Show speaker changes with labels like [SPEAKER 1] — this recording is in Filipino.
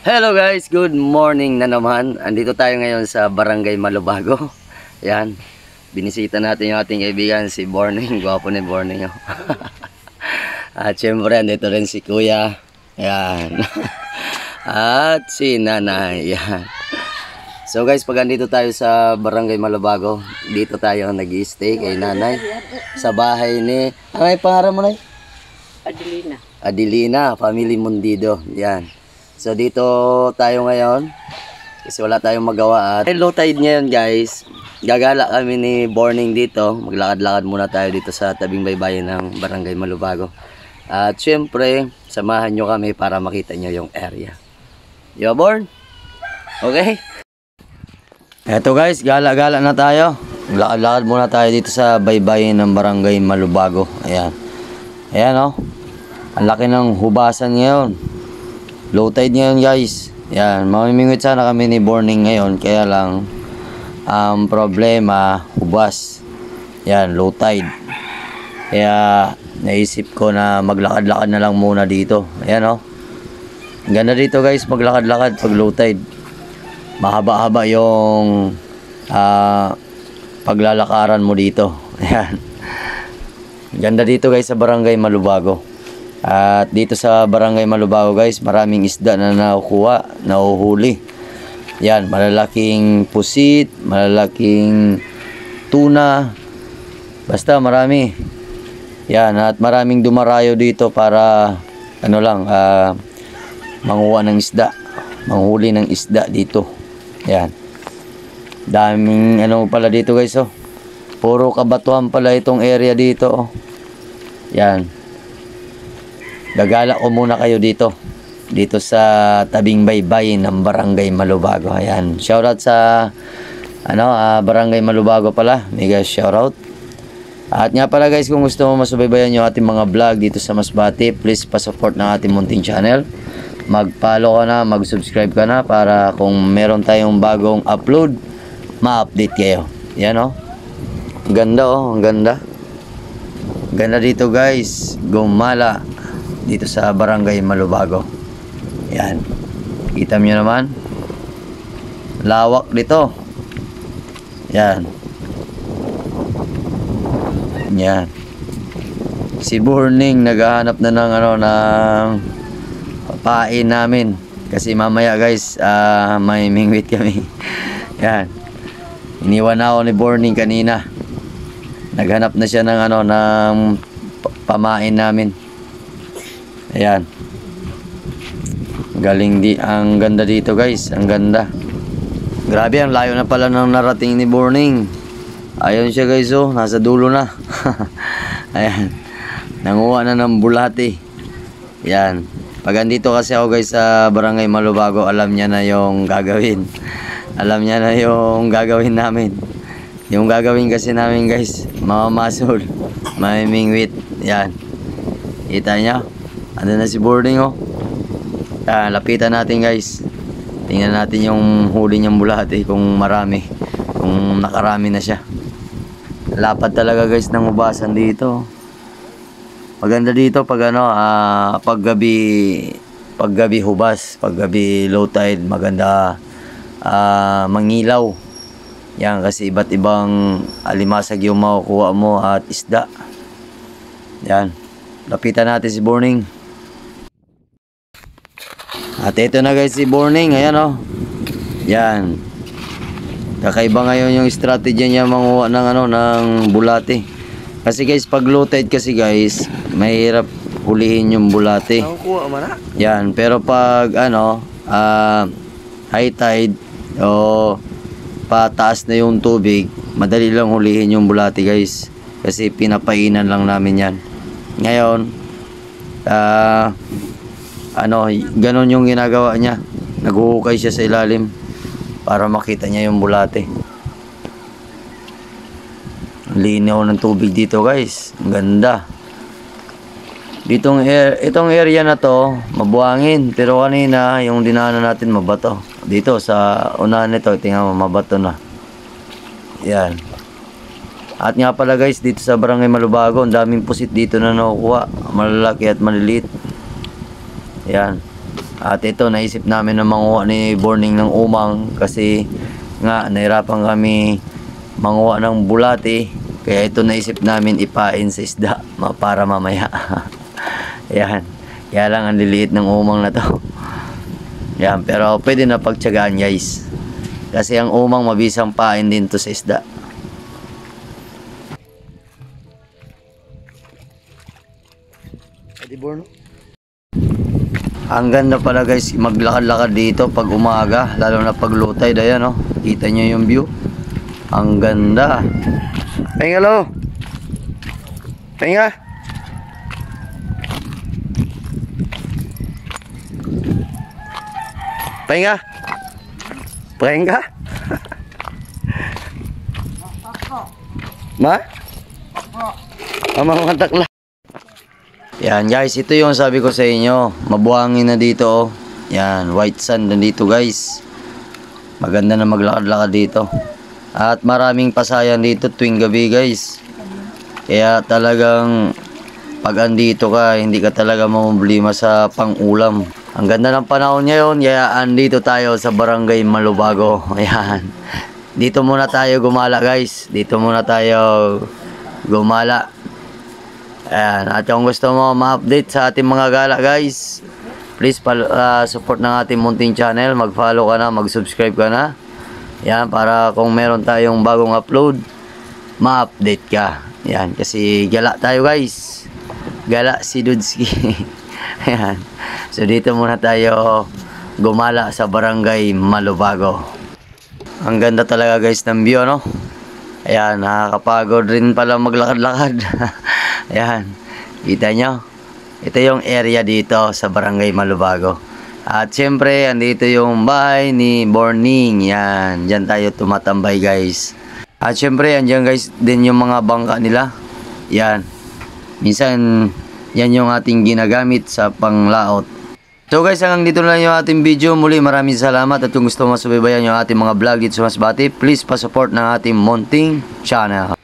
[SPEAKER 1] Hello guys, good morning na naman. Andito tayo ngayon sa Barangay Malubago. Yan, binisita natin yung ating kaibigan si Borning. Gwapo ni Borning. Oh. At syempre, andito rin si Kuya. Yan. At si Nanay. Yan. So guys, pag andito tayo sa Barangay Malubago, dito tayo nag-i-stay kay Nanay. Sa bahay ni... Ano yung pangalan mo, Nay?
[SPEAKER 2] Adelina.
[SPEAKER 1] Adelina, Family Mundido. Yan. So dito tayo ngayon kasi wala tayong magawa at low tide ngayon guys. Gagala kami ni Borning dito. Maglakad-lakad muna tayo dito sa tabing baybayin ng Barangay Malubago. At syempre, samahan nyo kami para makita nyo yung area. Di ba, Born? Okay? Eto guys, gala-gala na tayo. Maglakad-lakad muna tayo dito sa baybayin ng Barangay Malubago. Ayan. Ayan oh. Ang laki ng hubasan ngayon. Low tide ngayon guys. Yan, mamimingwit sana kami ni Borning ngayon. Kaya lang, problema, hubas. Yan, low tide. Kaya, naisip ko na maglakad-lakad na lang muna dito. Ayan o. Ganda dito guys, maglakad-lakad pag low tide. Mahaba-haba yung paglalakaran mo dito. Ayan. Ganda dito guys sa Barangay Malubago. At dito sa Barangay Malubago guys, maraming isda na nakukuha, nahuhuli. Yan, malalaking pusit, malalaking tuna. Basta marami. Yan, at maraming dumarayo dito para manguha ng isda, manghuli ng isda dito. Yan. Daming pala dito guys oh. Puro kabatuhan pala itong area dito oh. Yan. Gagala ko muna kayo dito sa tabing baybayin ng Barangay Malubago. Ayan, shoutout sa Barangay Malubago pala. Mega shoutout. At nga pala guys, kung gusto mo masubaybayan yung ating mga vlog dito sa Masbate, please pa-support ng ating munting channel. Mag-follow ka na, mag-subscribe ka na para kung meron tayong bagong upload, ma-update kayo. Yan oh. Ganda oh, ang ganda. Ganda dito guys, gumala dito sa Barangay Malubago. Yan. Kita nyo naman. Lawak dito. Yan. Yan. Si Borning naghahanap na ng papain namin. Kasi mamaya guys, may mingwit kami. Yan. Iniwan na ako ni Borning kanina. Naghanap na siya ng pamain namin. Ayan. Galing ang ganda dito guys. Ang ganda. Grabe, ang layo na pala ng narating ni Borning. Ayun siya guys oh. Nasa dulo na. Ayan. Nanguha na ng bulati. Ayan. Pag andito kasi ako guys sa Barangay Malubago, alam niya na yung gagawin. Alam niya na yung gagawin namin. Yung gagawin kasi namin guys, mamamasol, mamimingwit. Ayan. Kita niya. Ano na si Borning oh. Lapitan natin guys. Tingnan natin yung huli niyang bulati kung marami. Kung nakarami na siya. Lapad talaga guys ng ubasan dito. Maganda dito pag paggabi hubas, paggabi low tide, maganda mangilaw. Yan kasi iba't ibang alimasag yung makukuha mo at isda. Yan. Lapitan natin si Borning. At ito na guys si Borning. Ayan oh. Yan. Kakaiba ngayon yung strategy niya manguha ng bulati. Kasi guys pag low tide kasi guys, mahirap hulihin yung bulati. Yan. Pero pag high tide o pataas na yung tubig, madali lang hulihin yung bulati guys. Kasi pinapainan lang namin yan. Ngayon, ganon yung ginagawa niya. Naghuhukay siya sa ilalim para makita niya yung bulate. Linaw ng tubig dito guys. Ang ganda. Itong area na to, mabuhangin. Pero kanina, yung dinaanan natin mabato. Dito sa unahan nito, tingnan mo, mabato na. Yan. At nga pala guys, dito sa Barangay Malubago, ang daming pusit dito na nakukuha. Malalaki at maliliit. Yan. At ito, naisip namin na manguha ni Borning ng umang kasi nga nahirapan kami manguha ng bulati. Kaya ito naisip namin ipain sa isda para mamaya. Yan. Kaya lang ang liliit ng umang na to. Yan, pero pwede na pagtiyagaan guys. Kasi ang umang mabisang pain din to sa isda. Ang ganda pala guys, maglakad-lakad dito pag umaga, lalo na pag low tide. Ayan oh, kita nyo yung view. Ang ganda. Pahinga lo. Pahinga. Pahinga. Pahinga. Ma? Mga takla. Yan guys, ito yung sabi ko sa inyo. Mabuhangin na dito oh. Yan, white sand na dito guys. Maganda na maglakad-lakad dito. At maraming pasayan dito tuwing gabi guys. Kaya talagang pag andito ka, hindi ka talaga mamumblima sa pang-ulam. Ang ganda ng panahon ngayon, kaya andito tayo sa Barangay Malubago. Ayan. Dito muna tayo gumala guys. Dito muna tayo gumala. Ayan. At kung gusto mo ma-update sa ating mga gala guys, please support ng ating munting channel. Mag-follow ka na, mag-subscribe ka na. Ayan, para kung meron tayong bagong upload, ma-update ka. Ayan, kasi gala tayo guys. Gala si Dudski. Ayan. So dito muna tayo gumala sa Barangay Malubago. Ang ganda talaga guys ng view, no? Ayan, nakakapagod rin pala maglakad-lakad. Ayan, kita nyo? Ito yung area dito sa Barangay Malubago. At syempre, andito yung bahay ni Borning. Yan, dyan tayo tumatambay guys. At syempre, andyan guys din yung mga bangka nila. Yan. Minsan, yan yung ating ginagamit sa panglaot. So guys, hanggang dito na lang yung ating video. Muli, maraming salamat. At kung gusto mo masubaybayan yung ating mga vlog dito sa Masbate, please pa-support ng ating munting channel.